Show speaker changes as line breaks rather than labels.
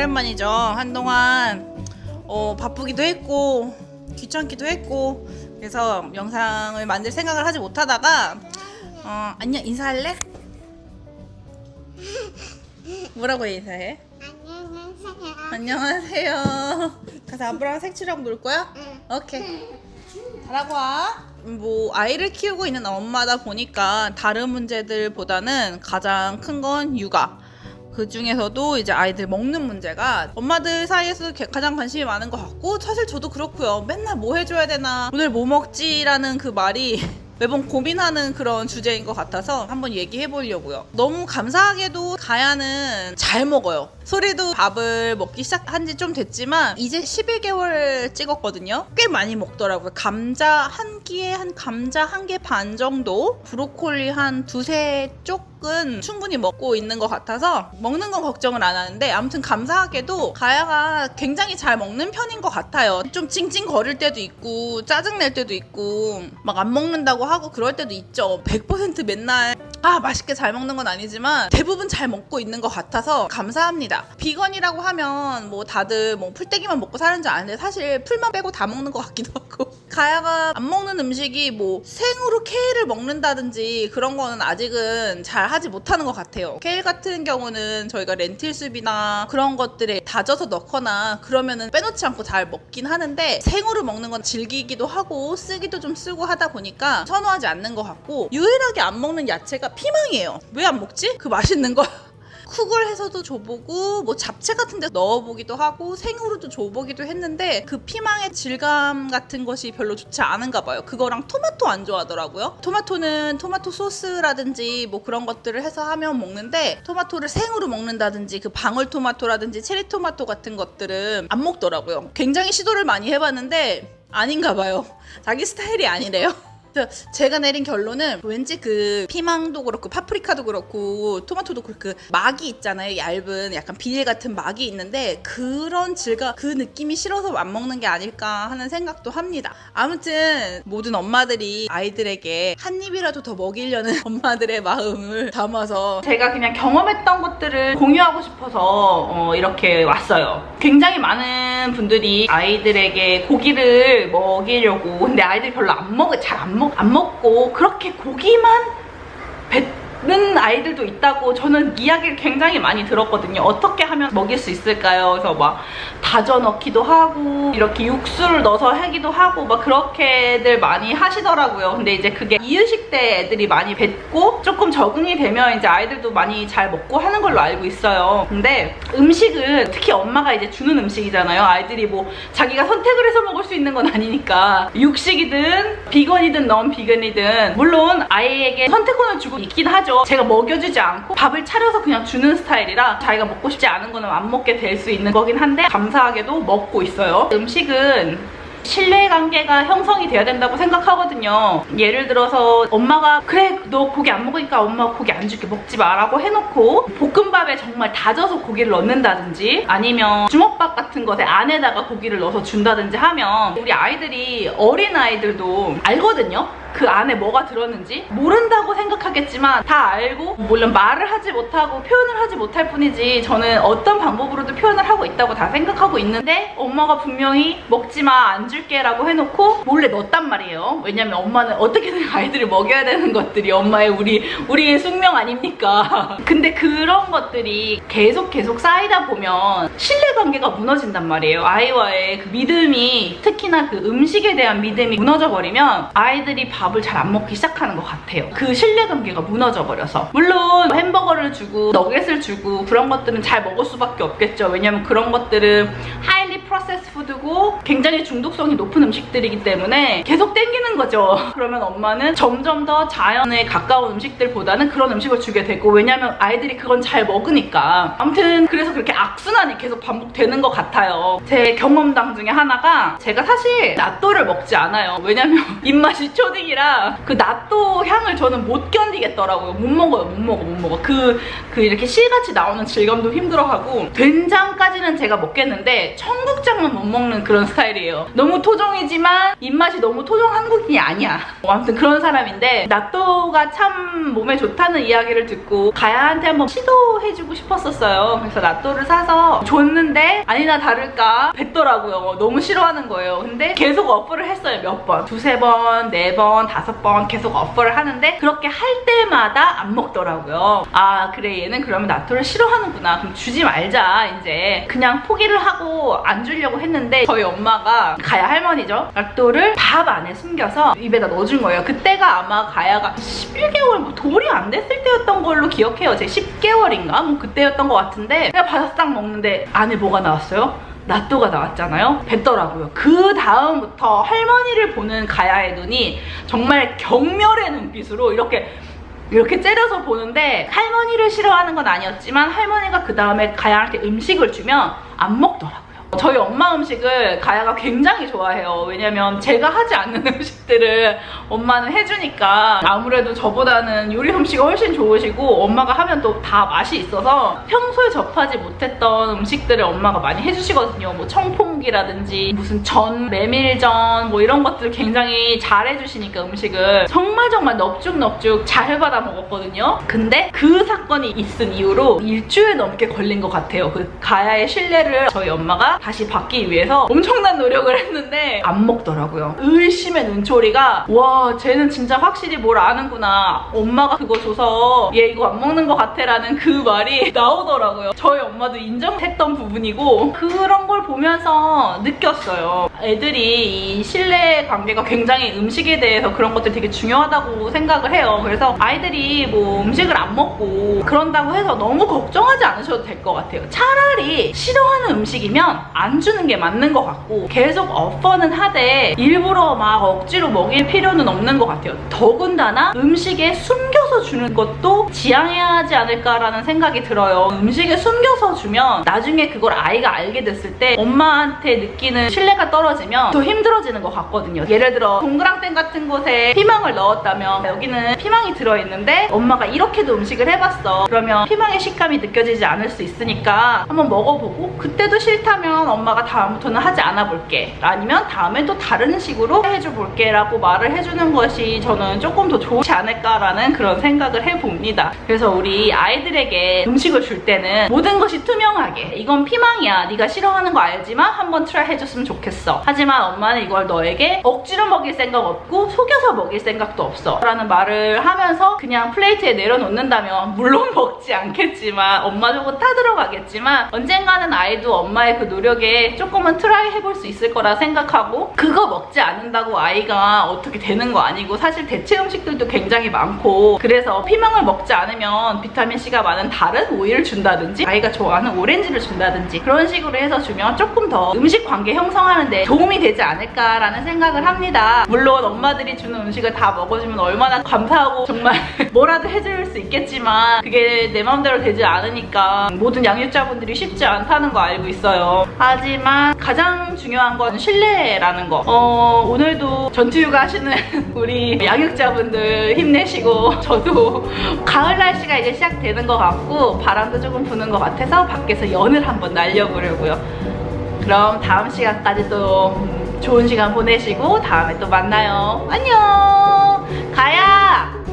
오랜만이죠. 한동안 바쁘기도 했고 귀찮기도 했고 그래서 영상을 만들 생각을 하지 못하다가 안녕 인사할래? 뭐라고 인사해? 안녕하세요. 가서 아빠랑 색칠하고 놀 거야?
응.
오케이. 잘하고 와. 아이를 키우고 있는 엄마다 보니까 다른 문제들보다는 가장 큰 건 육아. 그 중에서도 이제 아이들 먹는 문제가 엄마들 사이에서 가장 관심이 많은 것 같고, 사실 저도 그렇고요. 맨날 뭐 해줘야 되나, 오늘 뭐 먹지라는 그 말이 매번 고민하는 그런 주제인 것 같아서 한번 얘기해 보려고요. 너무 감사하게도 가야는 잘 먹어요. 소리도 밥을 먹기 시작한 지 좀 됐지만 이제 11개월 찍었거든요. 꽤 많이 먹더라고요. 감자 한 끼에 한 감자 한 개 반 정도, 브로콜리 한 두세 쪽은 충분히 먹고 있는 것 같아서 먹는 건 걱정을 안 하는데, 아무튼 감사하게도 가야가 굉장히 잘 먹는 편인 것 같아요. 좀 찡찡거릴 때도 있고 짜증낼 때도 있고 막 안 먹는다고 하고 그럴 때도 있죠. 100% 맨날 맛있게 잘 먹는 건 아니지만 대부분 잘 먹고 있는 것 같아서 감사합니다. 비건이라고 하면 뭐 다들 뭐 풀떼기만 먹고 사는 줄 아는데 사실 풀만 빼고 다 먹는 것 같기도 하고, 가야가 안 먹는 음식이 뭐 생으로 케일을 먹는다든지 그런 거는 아직은 잘 하지 못하는 것 같아요. 케일 같은 경우는 저희가 렌틸숲이나 그런 것들에 다져서 넣거나 그러면은 빼놓지 않고 잘 먹긴 하는데, 생으로 먹는 건 질기기도 하고 쓰기도 좀 쓰고 하다 보니까 선호하지 않는 것 같고, 유일하게 안 먹는 야채가 피망이에요. 왜 안 먹지? 그 맛있는 거. 쿡을 해서도 줘보고 뭐 잡채 같은 데 넣어보기도 하고 생으로도 줘보기도 했는데 그 피망의 질감 같은 것이 별로 좋지 않은가 봐요. 그거랑 토마토 안 좋아하더라고요. 토마토는 토마토 소스라든지 뭐 그런 것들을 해서 하면 먹는데, 토마토를 생으로 먹는다든지 그 방울토마토라든지 체리토마토 같은 것들은 안 먹더라고요. 굉장히 시도를 많이 해봤는데 아닌가 봐요. 자기 스타일이 아니래요. 제가 내린 결론은 왠지 그 피망도 그렇고 파프리카도 그렇고 토마토도 그렇고 그 막이 있잖아요. 얇은 약간 비닐 같은 막이 있는데 그런 질감, 그 느낌이 싫어서 안 먹는 게 아닐까 하는 생각도 합니다. 아무튼 모든 엄마들이 아이들에게 한 입이라도 더 먹이려는 엄마들의 마음을 담아서 제가 그냥 경험했던 것들을 공유하고 싶어서 이렇게 왔어요. 굉장히 많은 분들이 아이들에게 고기를 먹이려고, 근데 아이들이 별로 안 먹고 그렇게 고기만 뱉는 아이들도 있다고 저는 이야기를 굉장히 많이 들었거든요. 어떻게 하면 먹일 수 있을까요? 그래서 막 다져 넣기도 하고 이렇게 육수를 넣어서 하기도 하고 막 그렇게들 많이 하시더라고요. 근데 이제 그게 이유식 때 애들이 많이 뱉고 조금 적응이 되면 이제 아이들도 많이 잘 먹고 하는 걸로 알고 있어요. 근데 음식은 특히 엄마가 이제 주는 음식이잖아요. 아이들이 뭐 자기가 선택을 해서 먹을 수 있는 건 아니니까, 육식이든 비건이든 넌 비건이든 물론 아이에게 선택권을 주고 있긴 하죠. 제가 먹여주지 않고 밥을 차려서 그냥 주는 스타일이라 자기가 먹고 싶지 않은 거는 안 먹게 될 수 있는 거긴 한데 감사하게도 먹고 있어요. 음식은 신뢰관계가 형성이 돼야 된다고 생각하거든요. 예를 들어서 엄마가 그래 너 고기 안 먹으니까 엄마가 고기 안 줄게 먹지 마 라고 해놓고 볶음밥에 정말 다져서 고기를 넣는다든지 아니면 주먹밥 같은 것에 안에다가 고기를 넣어서 준다든지 하면 우리 아이들이, 어린 아이들도 알거든요. 그 안에 뭐가 들었는지 모른다고 생각하겠지만 다 알고, 물론 말을 하지 못하고 표현을 하지 못할 뿐이지 저는 어떤 방법으로도 표현을 하고 있다고 다 생각하고 있는데, 엄마가 분명히 먹지마 안 줄게 라고 해놓고 몰래 넣었단 말이에요. 왜냐면 엄마는 어떻게든 아이들을 먹여야 되는 것들이 엄마의 우리의 숙명 아닙니까? 근데 그런 것들이 계속 쌓이다 보면 신뢰관계가 무너진단 말이에요. 아이와의 그 믿음이, 특히나 그 음식에 대한 믿음이 무너져 버리면 아이들이 밥을 잘 안 먹기 시작하는 것 같아요. 그 신뢰관계가 무너져 버려서. 물론 햄버거를 주고 너겟을 주고 그런 것들은 잘 먹을 수밖에 없겠죠. 왜냐면 그런 것들은 하이리 프로세스 푸드고 굉장히 중독성이 높은 음식들이기 때문에 계속 땡기는 거죠. 그러면 엄마는 점점 더 자연에 가까운 음식들보다는 그런 음식을 주게 되고, 왜냐면 아이들이 그건 잘 먹으니까. 아무튼 그래서 그렇게 악순환이 계속 반복되는 것 같아요. 제 경험담 중에 하나가, 제가 사실 낫또를 먹지 않아요. 왜냐면 입맛이 초딩이라 그 낫또 향을 저는 못 견디겠더라고요. 못 먹어요. 그 이렇게 실같이 나오는 질감도 힘들어하고, 된장까지는 제가 먹겠는데 청국장만 못 먹는 그런 스타일이에요. 너무 토종이지만 입맛이 너무 토종 한국인이 아니야. 아무튼 그런 사람인데 나또가 참 몸에 좋다는 이야기를 듣고 가야한테 한번 시도해주고 싶었었어요. 그래서 나또를 사서 줬는데 아니나 다를까 뱉더라고요. 너무 싫어하는 거예요. 근데 계속 어플을 했어요. 몇 번. 2~3번, 4번, 5번 계속 어플을 하는데 그렇게 할 때마다 안 먹더라고요. 아 그래 얘는 그러면 나또를 싫어하는구나. 그럼 주지 말자. 이제 그냥 포기를 하고 안 주려고 했는데 저희 엄마가 가야 할머니죠. 나또를 밥 안에 숨겨서 입에다 넣어준 거예요. 그때가 아마 가야가 11개월 뭐 돌이 안 됐을 때였던 걸로 기억해요. 제 10개월인가? 뭐 그때였던 것 같은데 그냥 바삭 먹는데 안에 뭐가 나왔어요? 나또가 나왔잖아요. 뱉더라고요. 그 다음부터 할머니를 보는 가야의 눈이 정말 경멸의 눈빛으로 이렇게 째려서 보는데 할머니를 싫어하는 건 아니었지만 할머니가 그 다음에 가야한테 음식을 주면 안 먹더라고요. 저희 엄마 음식을 가야가 굉장히 좋아해요. 왜냐면 제가 하지 않는 음식들을 엄마는 해주니까 아무래도 저보다는 요리 솜씨가 훨씬 좋으시고 엄마가 하면 또 다 맛이 있어서 평소에 접하지 못했던 음식들을 엄마가 많이 해주시거든요. 뭐 청포묵이라든지 무슨 전, 메밀전 뭐 이런 것들 굉장히 잘 해주시니까 음식을 정말 넙죽넙죽 잘 받아 먹었거든요. 근데 그 사건이 있은 이후로 일주일 넘게 걸린 것 같아요. 그 가야의 신뢰를 저희 엄마가 다시 받기 위해서 엄청난 노력을 했는데 안 먹더라고요. 의심의 눈초리가 와 쟤는 진짜 확실히 뭘 아는구나. 엄마가 그거 줘서 얘 이거 안 먹는 것 같아 라는 그 말이 나오더라고요. 저희 엄마도 인정했던 부분이고 그런 걸 보면서 느꼈어요. 애들이 이 신뢰 관계가 굉장히 음식에 대해서 그런 것들 되게 중요하다고 생각을 해요. 그래서 아이들이 뭐 음식을 안 먹고 그런다고 해서 너무 걱정하지 않으셔도 될 것 같아요. 차라리 싫어하는 음식이면 안 주는 게 맞는 것 같고 계속 어퍼는 하되 일부러 막 억지로 먹일 필요는 없는 것 같아요. 더군다나 음식에 숨겨서 주는 것도 지양해야 하지 않을까라는 생각이 들어요. 음식에 숨겨서 주면 나중에 그걸 아이가 알게 됐을 때 엄마한테 느끼는 신뢰가 떨어지면 더 힘들어지는 것 같거든요. 예를 들어 동그랑땡 같은 곳에 피망을 넣었다면 여기는 피망이 들어있는데 엄마가 이렇게도 음식을 해봤어. 그러면 피망의 식감이 느껴지지 않을 수 있으니까 한번 먹어보고 그때도 싫다면 엄마가 다음부터는 하지 않아 볼게. 아니면 다음엔 또 다른 식으로 해줘 볼게 라고 말을 해주는 것이 저는 조금 더 좋지 않을까라는 그런 생각을 해봅니다. 그래서 우리 아이들에게 음식을 줄 때는 모든 것이 투명하게 이건 피망이야. 네가 싫어하는 거 알지만 한번 트라이 해줬으면 좋겠어. 하지만 엄마는 이걸 너에게 억지로 먹일 생각 없고 속여서 먹일 생각도 없어 라는 말을 하면서 그냥 플레이트에 내려놓는다면 물론 먹지 않겠지만 엄마 주고 타들어가겠지만 언젠가는 아이도 엄마의 그 노력에 조금은 트라이 해볼 수 있을 거라 생각하고 그거 먹지 않는다고 아이가 어떻게 되는 거 아니고 사실 대체 음식들도 굉장히 많고 그래서 피망을 먹지 않으면 비타민C가 많은 다른 오이를 준다든지 아이가 좋아하는 오렌지를 준다든지 그런 식으로 해서 주면 조금 더 음식 관계 형성하는데 도움이 되지 않을까라는 생각을 합니다. 물론 엄마들이 주는 음식을 다 먹어주면 얼마나 감사하고 정말 뭐라도 해줄 수 있겠지만 그게 내 마음대로 되지 않으니까 모든 양육자분들이 쉽지 않다는 거 알고 있어요. 하지만 가장 중요한 건 신뢰라는 거. 오늘도 전투휴가 하시는 우리 양육자분들 힘내시고 저도 가을 날씨가 이제 시작되는 것 같고 바람도 조금 부는 것 같아서 밖에서 연을 한번 날려보려고요. 그럼 다음 시간까지 또 좋은 시간 보내시고 다음에 또 만나요. 안녕. 가야.